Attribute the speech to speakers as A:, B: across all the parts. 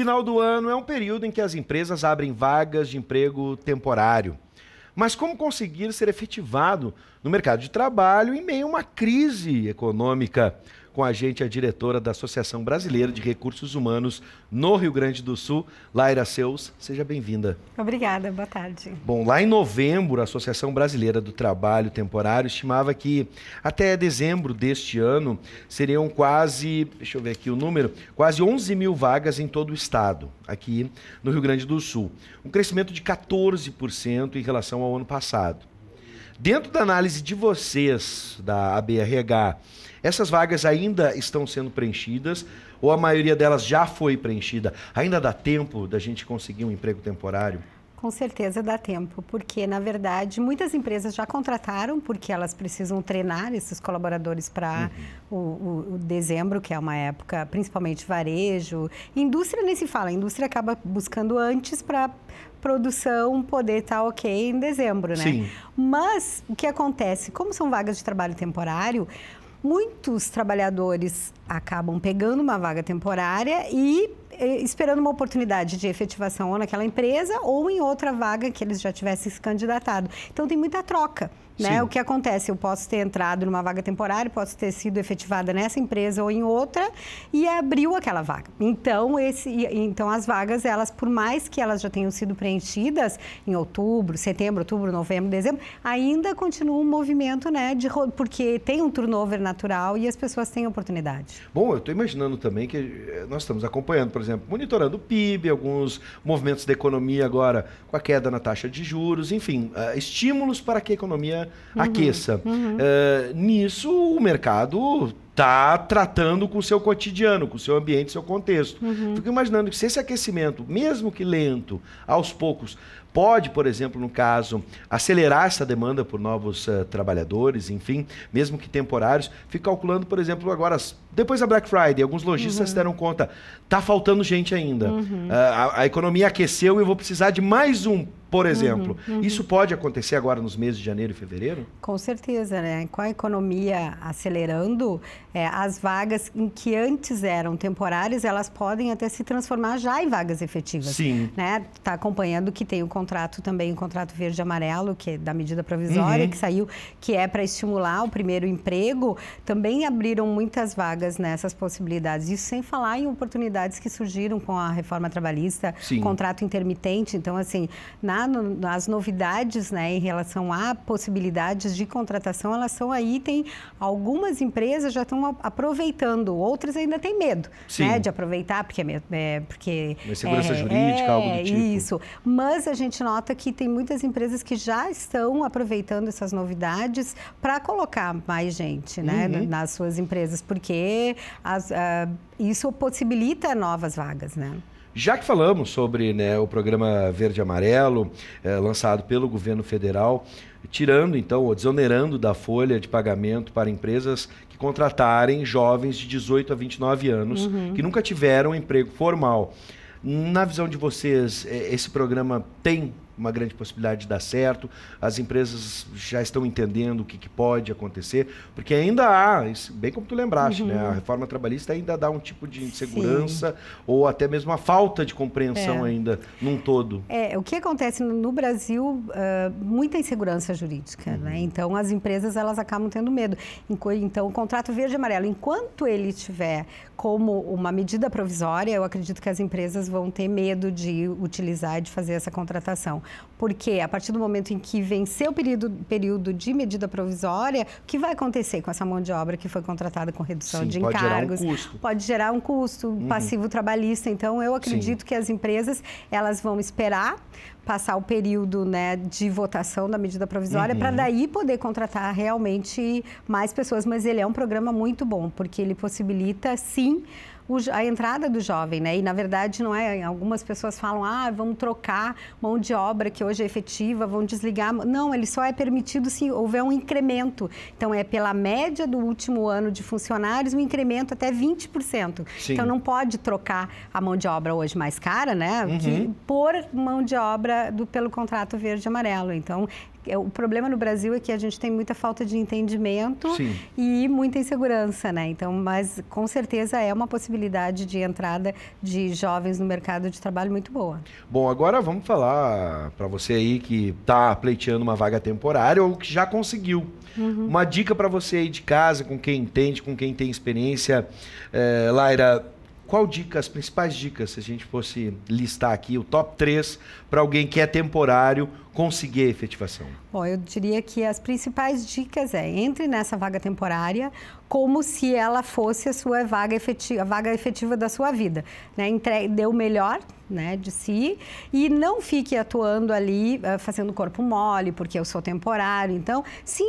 A: Final do ano é um período em que as empresas abrem vagas de emprego temporário. Mas como conseguir ser efetivado no mercado de trabalho em meio a uma crise econômica? Com a gente, a diretora da Associação Brasileira de Recursos Humanos no Rio Grande do Sul, Laira Seus. Seja bem-vinda.
B: Obrigada, boa tarde.
A: Bom, lá em novembro, a Associação Brasileira do Trabalho Temporário estimava que até dezembro deste ano seriam quase, deixa eu ver aqui o número, quase 11 mil vagas em todo o estado, aqui no Rio Grande do Sul. Um crescimento de 14% em relação ao ano passado. Dentro da análise de vocês, da ABRH, essas vagas ainda estão sendo preenchidas ou a maioria delas já foi preenchida? Ainda dá tempo da gente conseguir um emprego temporário?
B: Com certeza dá tempo, porque, na verdade, muitas empresas já contrataram, porque elas precisam treinar esses colaboradores para o dezembro, que é uma época, principalmente varejo. Indústria nem se fala, a indústria acaba buscando antes para produção poder estar ok em dezembro, né? Sim. Mas o que acontece? Como são vagas de trabalho temporário, muitos trabalhadores acabam pegando uma vaga temporária e esperando uma oportunidade de efetivação ou naquela empresa ou em outra vaga que eles já tivessem se candidatado. Então, tem muita troca, né? O que acontece? Eu posso ter entrado numa vaga temporária, posso ter sido efetivada nessa empresa ou em outra e abriu aquela vaga. Então, as vagas, elas, por mais que elas já tenham sido preenchidas em outubro, setembro, outubro, novembro, dezembro, ainda continua um movimento, né? Porque tem um turnover natural e as pessoas têm oportunidade.
A: Bom, eu estou imaginando também que nós estamos acompanhando, por exemplo, monitorando o PIB, alguns movimentos da economia agora com a queda na taxa de juros, enfim, estímulos para que a economia aqueça. Nisso, o mercado está tratando com o seu cotidiano, com o seu ambiente, seu contexto. Fico imaginando que se esse aquecimento, mesmo que lento, aos poucos, pode, por exemplo, no caso, acelerar essa demanda por novos trabalhadores, enfim, mesmo que temporários. Fico calculando, por exemplo, agora, depois da Black Friday, alguns lojistas se deram conta, está faltando gente ainda. A economia aqueceu e eu vou precisar de mais um, por exemplo. Isso pode acontecer agora nos meses de janeiro e fevereiro?
B: Com certeza, né? Com a economia acelerando, as vagas em que antes eram temporárias, elas podem até se transformar já em vagas efetivas.
A: Sim.
B: Né? Tá acompanhando que tem o contrato também, o contrato verde e amarelo, que é da medida provisória, que saiu, que é para estimular o primeiro emprego. Também abriram muitas vagas nessas possibilidades. Isso sem falar em oportunidades que surgiram com a reforma trabalhista, contrato intermitente. Então, assim, as novidades, né, em relação a possibilidades de contratação, elas são aí, tem algumas empresas já estão aproveitando, outras ainda têm medo, né, de aproveitar, porque
A: segurança jurídica, algo do tipo.
B: Isso, mas a gente nota que tem muitas empresas que já estão aproveitando essas novidades para colocar mais gente, né, nas suas empresas, porque isso possibilita novas vagas, né?
A: Já que falamos sobre, né, o programa Verde e Amarelo, lançado pelo governo federal, tirando, então, ou desonerando da folha de pagamento para empresas que contratarem jovens de 18 a 29 anos, que nunca tiveram emprego formal. Na visão de vocês, esse programa tem uma grande possibilidade de dar certo? As empresas já estão entendendo o que pode acontecer? Porque ainda há, bem como tu lembraste, né? A reforma trabalhista ainda dá um tipo de insegurança ou até mesmo uma falta de compreensão ainda num todo.
B: O que acontece no Brasil, muita insegurança jurídica, né? Então, as empresas, elas acabam tendo medo. Então, o contrato verde e amarelo, enquanto ele estiver como uma medida provisória, eu acredito que as empresas vão ter medo de utilizar e de fazer essa contratação. Porque a partir do momento em que vencer o período de medida provisória, o que vai acontecer com essa mão de obra que foi contratada com redução de encargos? Pode gerar um custo passivo trabalhista. Então, eu acredito que as empresas, elas vão esperar passar o período, né, de votação da medida provisória para daí poder contratar realmente mais pessoas. Mas ele é um programa muito bom, porque ele possibilita, sim, a entrada do jovem, né? E, na verdade, não é... Algumas pessoas falam, vamos trocar mão de obra que hoje é efetiva, vão desligar. Não, ele só é permitido se houver um incremento. Então, é pela média do último ano de funcionários, um incremento até 20%. Então, não pode trocar a mão de obra hoje mais cara, né? Por mão de obra pelo contrato verde e amarelo. Então, o problema no Brasil é que a gente tem muita falta de entendimento
A: Sim.
B: e muita insegurança, né? Então, mas com certeza é uma possibilidade de entrada de jovens no mercado de trabalho muito boa.
A: Bom, agora vamos falar para você aí que está pleiteando uma vaga temporária ou que já conseguiu. Uma dica para você aí de casa, com quem entende, com quem tem experiência. Laira, qual dica, as principais dicas, se a gente fosse listar aqui, o top 3 para alguém que é temporário conseguir a efetivação?
B: Bom, eu diria que as principais dicas entre nessa vaga temporária como se ela fosse a sua vaga efetiva, a vaga efetiva da sua vida, né? Dê o melhor, né, de si e não fique atuando ali fazendo corpo mole, porque eu sou temporário. Então, se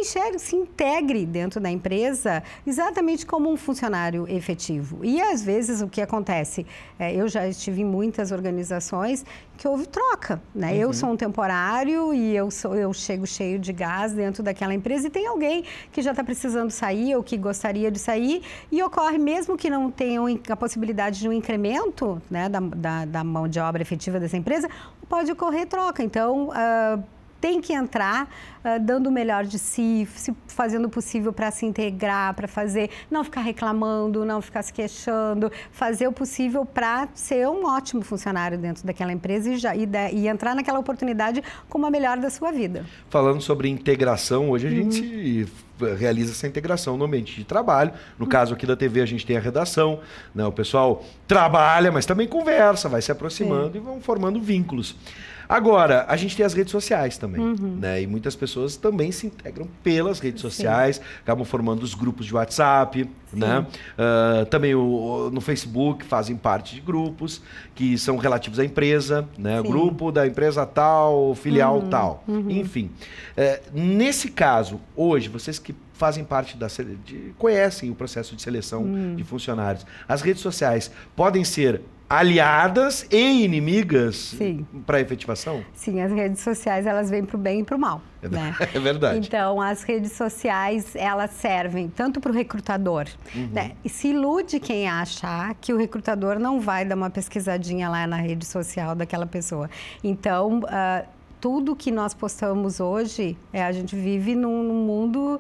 B: integre dentro da empresa exatamente como um funcionário efetivo. E às vezes o que acontece, eu já estive em muitas organizações que houve troca, né? Eu sou um temporário e eu chego cheio de gás dentro daquela empresa e tem alguém que já está precisando sair ou que gostaria de sair e ocorre, mesmo que não tenham a possibilidade de um incremento, né, da mão de obra efetiva dessa empresa, pode ocorrer troca. Então, tem que entrar dando o melhor de si, fazendo o possível para se integrar, para não ficar reclamando, não ficar se queixando, fazer o possível para ser um ótimo funcionário dentro daquela empresa e entrar naquela oportunidade como a melhor da sua vida.
A: Falando sobre integração, hoje a gente realiza essa integração no ambiente de trabalho. No caso aqui da TV, a gente tem a redação, né? O pessoal trabalha, mas também conversa, vai se aproximando e vão formando vínculos. Agora, a gente tem as redes sociais também, né? E muitas pessoas também se integram pelas redes sociais, acabam formando os grupos de WhatsApp, né? Também no Facebook fazem parte de grupos que são relativos à empresa, né? Grupo da empresa tal, filial tal, enfim. Nesse caso, hoje, vocês que fazem parte conhecem o processo de seleção de funcionários, as redes sociais podem ser aliadas e inimigas para a efetivação? Sim,
B: as redes sociais elas vêm para o bem e para o mal. Né?
A: É verdade.
B: Então, as redes sociais, elas servem tanto para o recrutador, né? E se ilude quem achar que o recrutador não vai dar uma pesquisadinha lá na rede social daquela pessoa. Então, tudo que nós postamos hoje, a gente vive num mundo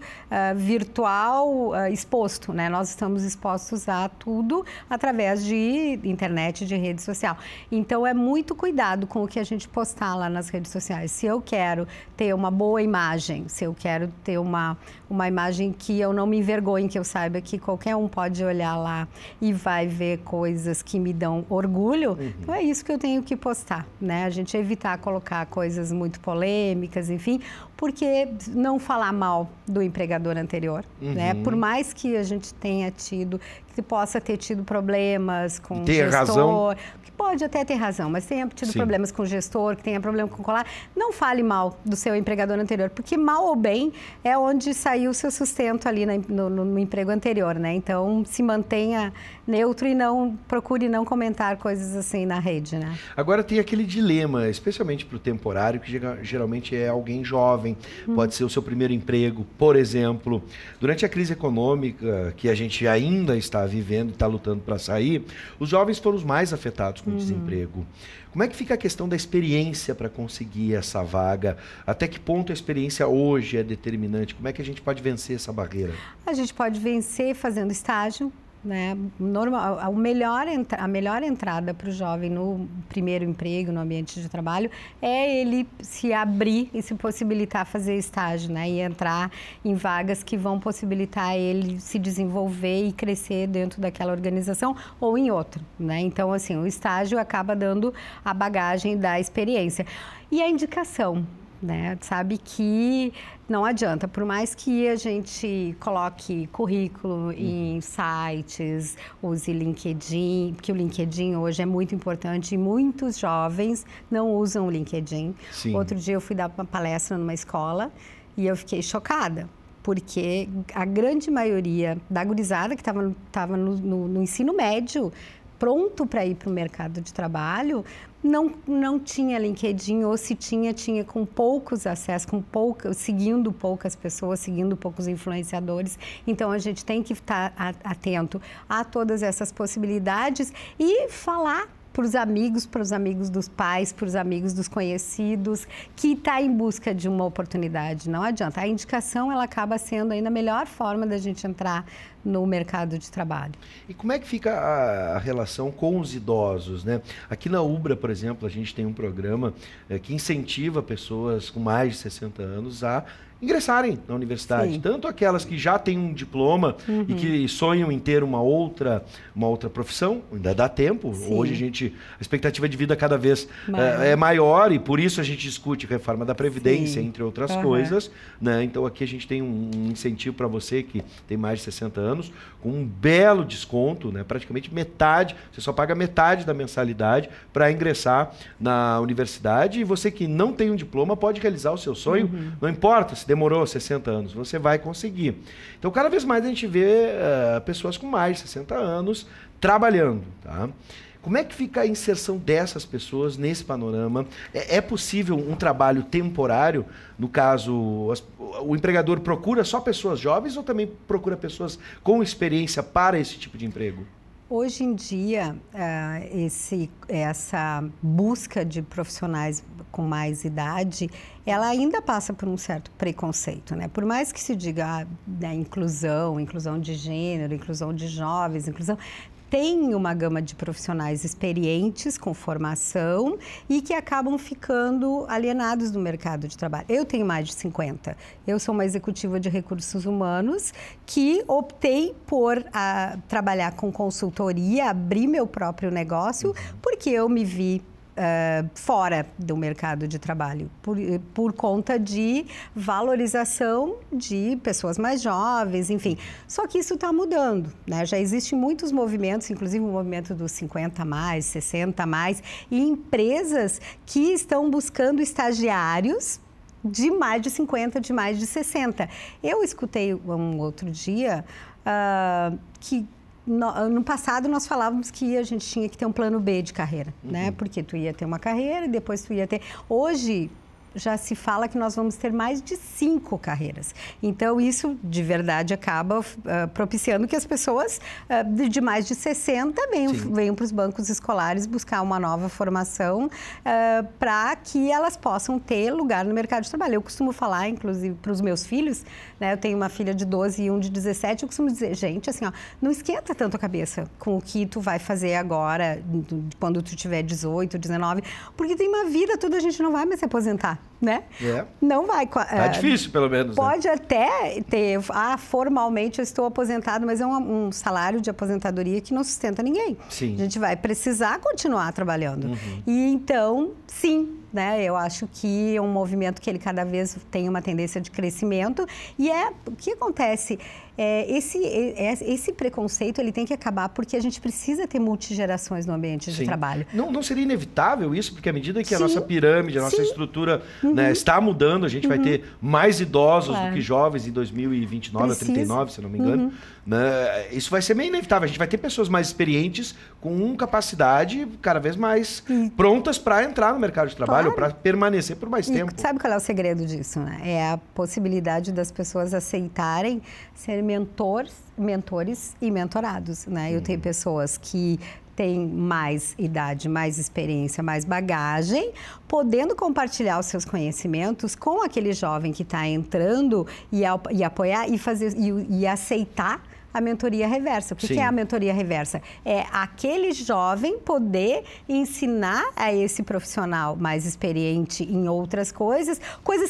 B: virtual exposto, né? Nós estamos expostos a tudo através de internet, de rede social. Então, é muito cuidado com o que a gente postar lá nas redes sociais. Se eu quero ter uma boa imagem, se eu quero ter uma imagem que eu não me envergonhe, que eu saiba que qualquer um pode olhar lá e vai ver coisas que me dão orgulho, então é isso que eu tenho que postar, né? A gente evitar colocar coisas muito polêmicas, enfim, porque não falar mal do empregador anterior, né? Por mais que a gente tenha tido, que possa ter tido problemas com o gestor, que pode até ter razão, mas tenha tido problemas com o gestor, que tenha problema com o colar, não fale mal do seu empregador anterior, porque mal ou bem é onde saiu o seu sustento ali no emprego anterior, né? Então, se mantenha neutro e procure não comentar coisas assim na rede, né?
A: Agora tem aquele dilema, especialmente para o temporário, que geralmente é alguém jovem, pode ser o seu primeiro emprego, por exemplo. Durante a crise econômica que a gente ainda está vivendo, está lutando para sair, os jovens foram os mais afetados com o desemprego. Como é que fica a questão da experiência para conseguir essa vaga? Até que ponto a experiência hoje é determinante? Como é que a gente pode vencer essa barreira?
B: A gente pode vencer fazendo estágio, né? A melhor entrada para o jovem no primeiro emprego, no ambiente de trabalho, é ele se abrir e se possibilitar fazer estágio, né? E entrar em vagas que vão possibilitar ele se desenvolver e crescer dentro daquela organização ou em outra, né? Então, assim, o estágio acaba dando a bagagem da experiência. E a indicação, né? Sabe que não adianta, por mais que a gente coloque currículo em sites, use LinkedIn, porque o LinkedIn hoje é muito importante e muitos jovens não usam o LinkedIn. Outro dia eu fui dar uma palestra numa escola e eu fiquei chocada, porque a grande maioria da gurizada que estava no ensino médio, pronto para ir para o mercado de trabalho, não tinha LinkedIn, ou se tinha com poucos acessos, seguindo poucas pessoas, seguindo poucos influenciadores. Então, a gente tem que estar atento a todas essas possibilidades e falar para os amigos dos pais, para os amigos dos conhecidos, que está em busca de uma oportunidade. Não adianta. A indicação, ela acaba sendo ainda a melhor forma da gente entrar no mercado de trabalho.
A: E como é que fica a relação com os idosos, né? Aqui na Ubra, por exemplo, a gente tem um programa que incentiva pessoas com mais de 60 anos a ingressarem na universidade. Sim. Tanto aquelas que já têm um diploma e que sonham em ter uma outra profissão, ainda dá tempo. Sim. Hoje a expectativa de vida cada vez é maior e por isso a gente discute reforma da Previdência, sim, entre outras coisas, né? Então aqui a gente tem um incentivo para você que tem mais de 60 anos, com um belo desconto, né? Praticamente metade, você só paga metade da mensalidade para ingressar na universidade, e você que não tem um diploma pode realizar o seu sonho, não importa se demorou 60 anos, você vai conseguir. Então, cada vez mais a gente vê pessoas com mais de 60 anos trabalhando, tá? Como é que fica a inserção dessas pessoas nesse panorama? É possível um trabalho temporário? No caso, o empregador procura só pessoas jovens ou também procura pessoas com experiência para esse tipo de emprego?
B: Hoje em dia, essa busca de profissionais com mais idade, ela ainda passa por um certo preconceito, né? Por mais que se diga inclusão de gênero, inclusão de jovens, tem uma gama de profissionais experientes, com formação, e que acabam ficando alienados do mercado de trabalho. Eu tenho mais de 50. Eu sou uma executiva de recursos humanos que optei por trabalhar com consultoria, abrir meu próprio negócio, porque eu me vi fora do mercado de trabalho, por conta de valorização de pessoas mais jovens, enfim. Só que isso está mudando, né? Já existem muitos movimentos, inclusive o movimento dos 50 mais, 60 mais, e empresas que estão buscando estagiários de mais de 50, de mais de 60. Eu escutei um outro dia que no passado nós falávamos que a gente tinha que ter um plano B de carreira, né? Porque tu ia ter uma carreira e depois tu ia ter... Hoje já se fala que nós vamos ter mais de 5 carreiras. Então, isso de verdade acaba propiciando que as pessoas de mais de 60 venham para os bancos escolares buscar uma nova formação para que elas possam ter lugar no mercado de trabalho. Eu costumo falar, inclusive, para os meus filhos, né? Eu tenho uma filha de 12 e um de 17, eu costumo dizer, gente, assim, ó, não esquenta tanto a cabeça com o que tu vai fazer agora, quando tu tiver 18, 19, porque tem uma vida toda, a gente não vai mais se aposentar, né? Não vai.
A: Tá difícil, pelo menos.
B: Pode até ter, formalmente eu estou aposentado, mas é um salário de aposentadoria que não sustenta ninguém. Sim. A gente vai precisar continuar trabalhando. E então, sim, né? Eu acho que é um movimento que ele cada vez tem uma tendência de crescimento. E o que acontece? Esse preconceito ele tem que acabar porque a gente precisa ter multigerações no ambiente de trabalho.
A: Não seria inevitável isso? Porque à medida que a nossa pirâmide, a nossa estrutura né, está mudando, a gente vai ter mais idosos do que jovens em 2029 a 39, se não me engano. Né? Isso vai ser meio inevitável. A gente vai ter pessoas mais experientes com capacidade cada vez mais prontas para entrar no mercado de trabalho, para permanecer por mais tempo.
B: Sabe qual é o segredo disso? Né? É a possibilidade das pessoas aceitarem ser mentores e mentorados. Né? Eu tenho pessoas que têm mais idade, mais experiência, mais bagagem, podendo compartilhar os seus conhecimentos com aquele jovem que está entrando e apoiar e aceitar a mentoria reversa. O que é a mentoria reversa? É aquele jovem poder ensinar a esse profissional mais experiente em outras coisas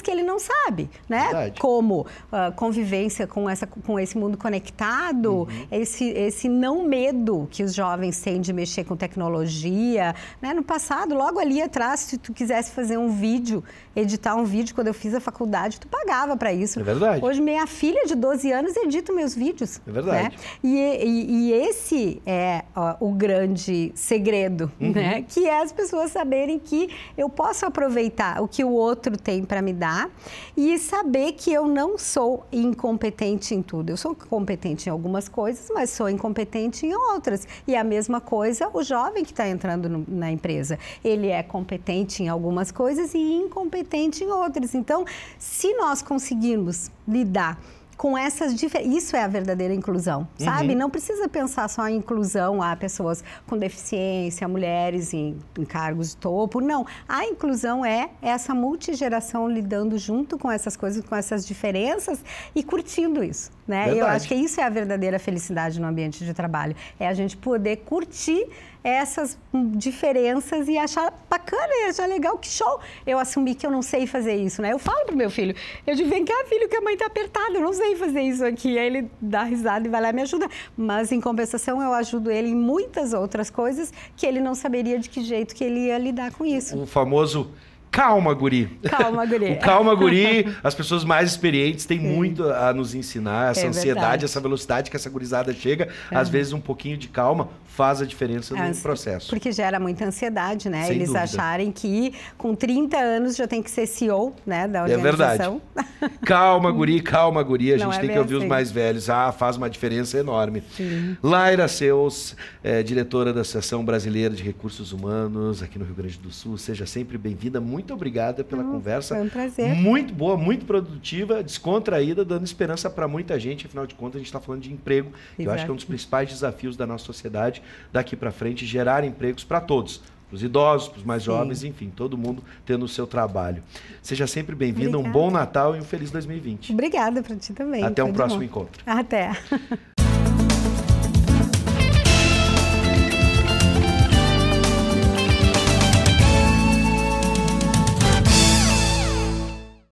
B: que ele não sabe, né? Verdade. Como convivência com esse mundo conectado, esse não medo que os jovens têm de mexer com tecnologia, né? No passado, logo ali atrás, se tu quisesse fazer um vídeo, editar um vídeo, quando eu fiz a faculdade, tu pagava para isso. É verdade. Hoje, minha filha de 12 anos edita meus vídeos. É verdade. Né? E esse é o grande segredo, né? Que é as pessoas saberem que eu posso aproveitar o que o outro tem para me dar e saber que eu não sou incompetente em tudo. Eu sou competente em algumas coisas, mas sou incompetente em outras. E a mesma coisa o jovem que está entrando na empresa. Ele é competente em algumas coisas e incompetente em outras. Então, se nós conseguirmos lidar com essas diferenças. Isso é a verdadeira inclusão, sabe? Não precisa pensar só em inclusão a pessoas com deficiência, mulheres em cargos de topo. Não. A inclusão é essa multigeração lidando junto com essas coisas, com essas diferenças e curtindo isso, né?
A: Verdade.
B: Eu acho que isso é a verdadeira felicidade no ambiente de trabalho. É a gente poder curtir essas diferenças e achar bacana, e achar legal, que show. Eu assumi que eu não sei fazer isso, né? Eu falo pro meu filho, eu digo, vem cá, filho, que a mãe tá apertada, eu não sei fazer isso aqui. Aí ele dá risada e vai lá e me ajuda. Mas, em compensação, eu ajudo ele em muitas outras coisas que ele não saberia de que jeito que ele ia lidar com isso.
A: O famoso... Calma, guri.
B: Calma, guri.
A: O calma, guri, as pessoas mais experientes têm muito a nos ensinar. Essa ansiedade,
B: verdade.
A: essa velocidade que essa gurizada chega, às vezes um pouquinho de calma faz a diferença no processo.
B: Porque gera muita ansiedade, né?
A: Sem
B: Eles
A: dúvida.
B: acharem que com 30 anos já tem que ser CEO, né, da organização.
A: É verdade. Calma, guri, calma, guri. A gente tem que ouvir
B: assim.
A: os mais velhos. Faz uma diferença enorme.
B: Sim.
A: Laira Seus, diretora da Associação Brasileira de Recursos Humanos aqui no Rio Grande do Sul. Seja sempre bem-vinda. Muito obrigada pela conversa.
B: Foi um prazer.
A: Muito boa, muito produtiva, descontraída, dando esperança para muita gente. Afinal de contas, a gente está falando de emprego. Eu acho que é um dos principais desafios da nossa sociedade daqui para frente, gerar empregos para todos. Para os idosos, para os mais jovens, enfim, todo mundo tendo o seu trabalho. Seja sempre bem-vinda, um bom Natal e um feliz 2020.
B: Obrigada para ti também.
A: Até um próximo encontro.
B: Até.